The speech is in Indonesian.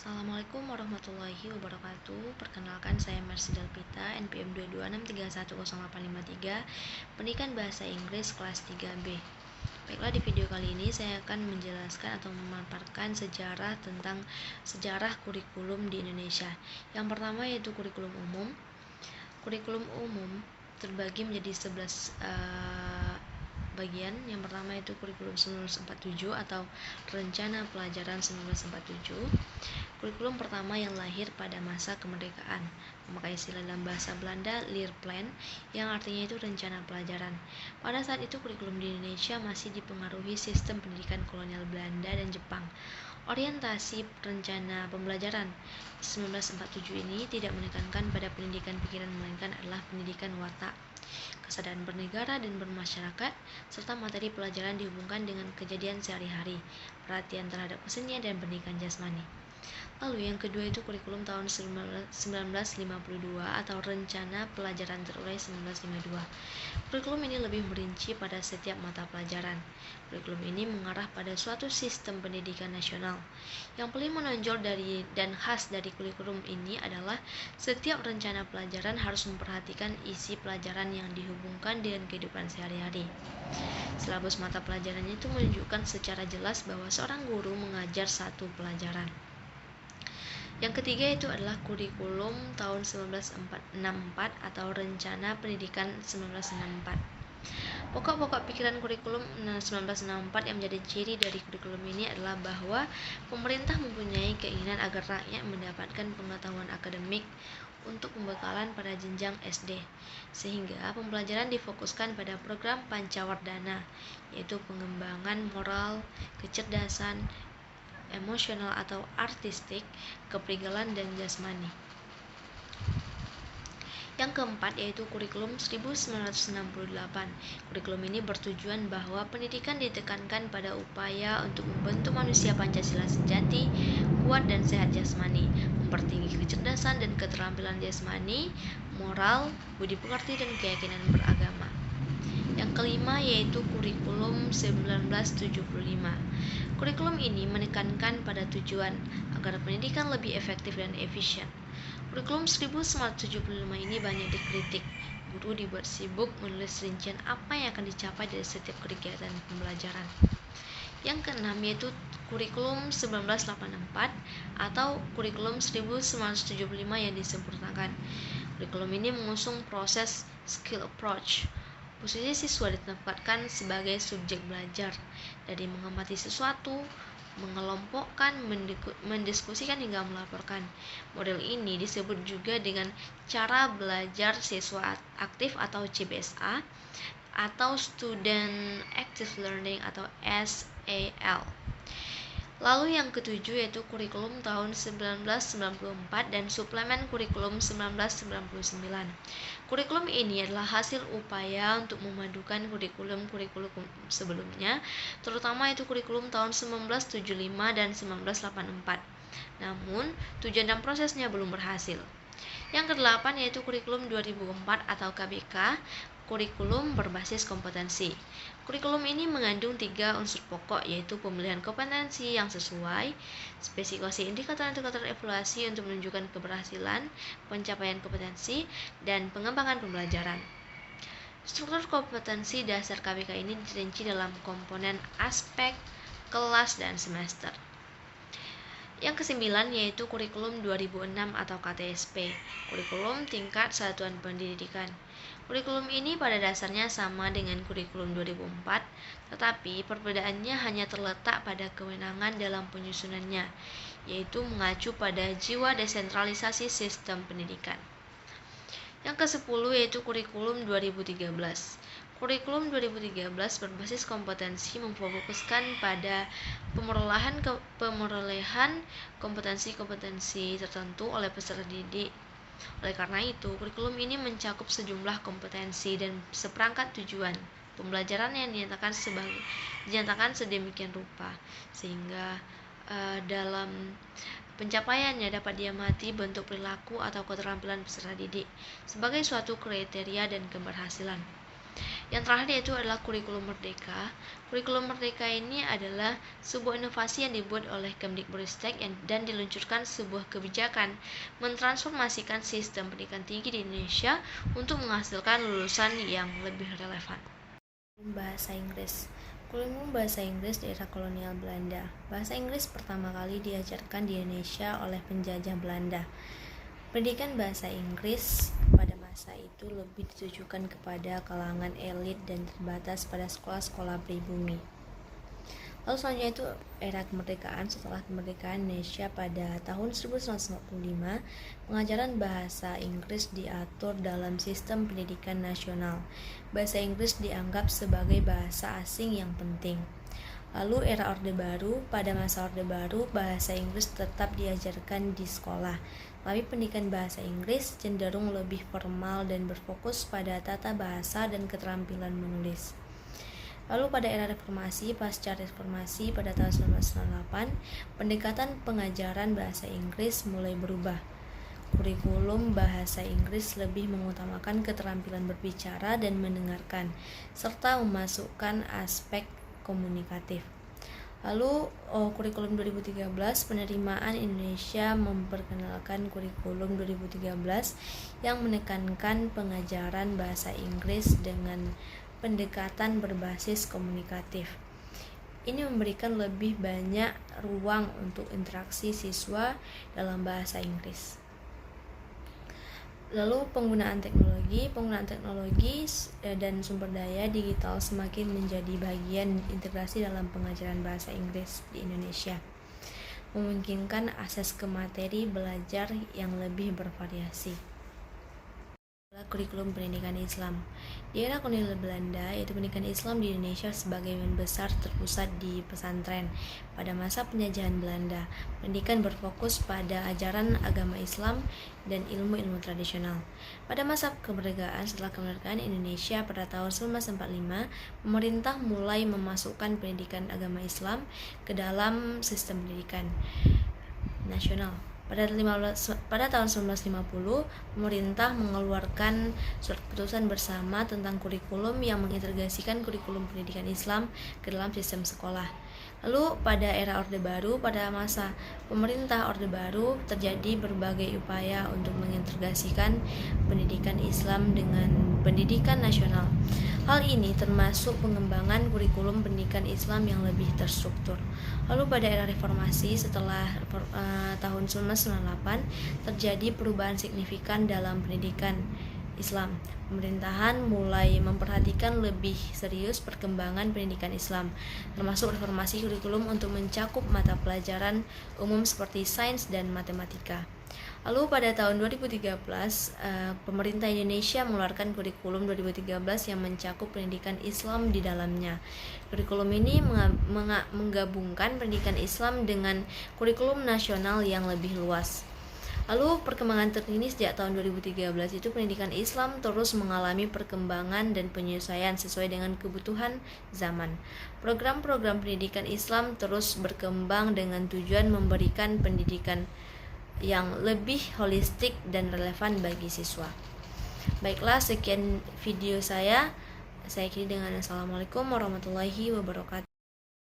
Assalamualaikum warahmatullahi wabarakatuh. Perkenalkan, saya Mercy Delpita, NPM 226310853, Pendidikan Bahasa Inggris kelas 3B. Baiklah, di video kali ini saya akan menjelaskan atau memaparkan sejarah tentang sejarah kurikulum di Indonesia. Yang pertama yaitu kurikulum umum. Kurikulum umum terbagi menjadi 11 bagian. Yang pertama itu kurikulum 1947 atau Rencana Pelajaran 1947. Kurikulum pertama yang lahir pada masa kemerdekaan, memakai istilah dalam bahasa Belanda Leerplan, yang artinya itu rencana pelajaran. Pada saat itu kurikulum di Indonesia masih dipengaruhi sistem pendidikan kolonial Belanda dan Jepang. Orientasi rencana pembelajaran 1947 ini tidak menekankan pada pendidikan pikiran, melainkan adalah pendidikan watak, kesadaran bernegara dan bermasyarakat, serta materi pelajaran dihubungkan dengan kejadian sehari-hari, perhatian terhadap kesenian dan pendidikan jasmani. Lalu yang kedua itu kurikulum tahun 1952 atau Rencana Pelajaran Terurai 1952. Kurikulum ini lebih merinci pada setiap mata pelajaran. Kurikulum ini mengarah pada suatu sistem pendidikan nasional. Yang paling menonjol dari dan khas dari kurikulum ini adalah setiap rencana pelajaran harus memperhatikan isi pelajaran yang dihubungkan dengan kehidupan sehari-hari. Silabus mata pelajarannya itu menunjukkan secara jelas bahwa seorang guru mengajar satu pelajaran. Yang ketiga itu adalah kurikulum tahun 1964 atau Rencana Pendidikan 1964. Pokok-pokok pikiran kurikulum 1964 yang menjadi ciri dari kurikulum ini adalah bahwa pemerintah mempunyai keinginan agar rakyat mendapatkan pengetahuan akademik untuk pembekalan pada jenjang SD, sehingga pembelajaran difokuskan pada program Pancawardhana, yaitu pengembangan moral, kecerdasan, emosional atau artistik, kepribadian dan jasmani. Yang keempat yaitu kurikulum 1968. Kurikulum ini bertujuan bahwa pendidikan ditekankan pada upaya untuk membentuk manusia Pancasila sejati, kuat dan sehat jasmani, mempertinggi kecerdasan dan keterampilan jasmani, moral, budi pekerti dan keyakinan beragama. Yang kelima yaitu kurikulum 1975. Kurikulum ini menekankan pada tujuan agar pendidikan lebih efektif dan efisien. Kurikulum 1975 ini banyak dikritik. Guru dibuat sibuk menulis rincian apa yang akan dicapai dari setiap kegiatan pembelajaran. Yang keenam yaitu kurikulum 1984 atau kurikulum 1975 yang disempurnakan. Kurikulum ini mengusung proses skill approach. Posisi siswa ditempatkan sebagai subjek belajar, dari mengamati sesuatu, mengelompokkan, mendiskusikan hingga melaporkan. Model ini disebut juga dengan cara belajar siswa aktif atau CBSA atau Student Active Learning atau SAL. Lalu yang ketujuh yaitu kurikulum tahun 1994 dan suplemen kurikulum 1999. Kurikulum ini adalah hasil upaya untuk memadukan kurikulum-kurikulum sebelumnya, terutama itu kurikulum tahun 1975 dan 1984. Namun, tujuan dan prosesnya belum berhasil. Yang kedelapan yaitu kurikulum 2004 atau KBK, kurikulum berbasis kompetensi. Kurikulum ini mengandung 3 unsur pokok, yaitu pemilihan kompetensi yang sesuai, spesifikasi indikator-indikator evaluasi untuk menunjukkan keberhasilan pencapaian kompetensi, dan pengembangan pembelajaran. Struktur kompetensi dasar KBK ini dirinci dalam komponen aspek, kelas, dan semester. Yang kesembilan yaitu kurikulum 2006 atau KTSP, kurikulum tingkat satuan pendidikan. Kurikulum ini pada dasarnya sama dengan kurikulum 2004, tetapi perbedaannya hanya terletak pada kewenangan dalam penyusunannya, yaitu mengacu pada jiwa desentralisasi sistem pendidikan. Yang ke-10 yaitu kurikulum 2013. Kurikulum 2013 berbasis kompetensi memfokuskan pada pemerolehan kompetensi-kompetensi tertentu oleh peserta didik. Oleh karena itu, kurikulum ini mencakup sejumlah kompetensi dan seperangkat tujuan pembelajaran yang dinyatakan sedemikian rupa sehingga dalam pencapaiannya dapat diamati bentuk perilaku atau keterampilan peserta didik sebagai suatu kriteria dan keberhasilan. Yang terakhir yaitu adalah kurikulum merdeka. Kurikulum merdeka ini adalah sebuah inovasi yang dibuat oleh Kemdikbudristek dan diluncurkan sebuah kebijakan mentransformasikan sistem pendidikan tinggi di Indonesia untuk menghasilkan lulusan yang lebih relevan. Bahasa Inggris. Kurikulum bahasa Inggris di era kolonial Belanda. Bahasa Inggris pertama kali diajarkan di Indonesia oleh penjajah Belanda. Pendidikan bahasa Inggris pada masa itu lebih ditujukan kepada kalangan elit dan terbatas pada sekolah-sekolah pribumi. Lalu selanjutnya itu era kemerdekaan. Setelah kemerdekaan Indonesia pada tahun 1945, pengajaran bahasa Inggris diatur dalam sistem pendidikan nasional. Bahasa Inggris dianggap sebagai bahasa asing yang penting. Lalu era Orde Baru. Pada masa Orde Baru, bahasa Inggris tetap diajarkan di sekolah, tapi pendidikan bahasa Inggris cenderung lebih formal dan berfokus pada tata bahasa dan keterampilan menulis. Lalu pada era reformasi, pasca reformasi pada tahun 1998, pendekatan pengajaran bahasa Inggris mulai berubah. Kurikulum bahasa Inggris lebih mengutamakan keterampilan berbicara dan mendengarkan, serta memasukkan aspek komunikatif. Lalu kurikulum 2013, penerimaan Indonesia memperkenalkan kurikulum 2013 yang menekankan pengajaran bahasa Inggris dengan pendekatan berbasis komunikatif. Ini memberikan lebih banyak ruang untuk interaksi siswa dalam bahasa Inggris. Lalu penggunaan teknologi dan sumber daya digital semakin menjadi bagian integrasi dalam pengajaran bahasa Inggris di Indonesia, memungkinkan akses ke materi belajar yang lebih bervariasi. Kurikulum pendidikan Islam. Di era kolonial Belanda, yaitu pendidikan Islam di Indonesia sebagian besar terpusat di pesantren. Pada masa penjajahan Belanda, pendidikan berfokus pada ajaran agama Islam dan ilmu-ilmu tradisional. Pada masa kemerdekaan, setelah kemerdekaan Indonesia pada tahun 1945, pemerintah mulai memasukkan pendidikan agama Islam ke dalam sistem pendidikan nasional. Pada tahun 1950, pemerintah mengeluarkan surat keputusan bersama tentang kurikulum yang mengintegrasikan kurikulum pendidikan Islam ke dalam sistem sekolah. Lalu pada era Orde Baru, pada masa pemerintah Orde Baru, terjadi berbagai upaya untuk mengintegrasikan pendidikan Islam dengan pendidikan nasional. Hal ini termasuk pengembangan kurikulum pendidikan Islam yang lebih terstruktur. Lalu pada era reformasi setelah tahun 1998 terjadi perubahan signifikan dalam pendidikan Islam. Pemerintahan mulai memperhatikan lebih serius perkembangan pendidikan Islam, termasuk reformasi kurikulum untuk mencakup mata pelajaran umum seperti sains dan matematika. Lalu pada tahun 2013, pemerintah Indonesia mengeluarkan kurikulum 2013 yang mencakup pendidikan Islam di dalamnya. Kurikulum ini menggabungkan pendidikan Islam dengan kurikulum nasional yang lebih luas. Lalu perkembangan terkini sejak tahun 2013 itu pendidikan Islam terus mengalami perkembangan dan penyesuaian sesuai dengan kebutuhan zaman. Program-program pendidikan Islam terus berkembang dengan tujuan memberikan pendidikan yang lebih holistik dan relevan bagi siswa. Baiklah, sekian video saya. Saya akhiri dengan Assalamualaikum warahmatullahi wabarakatuh.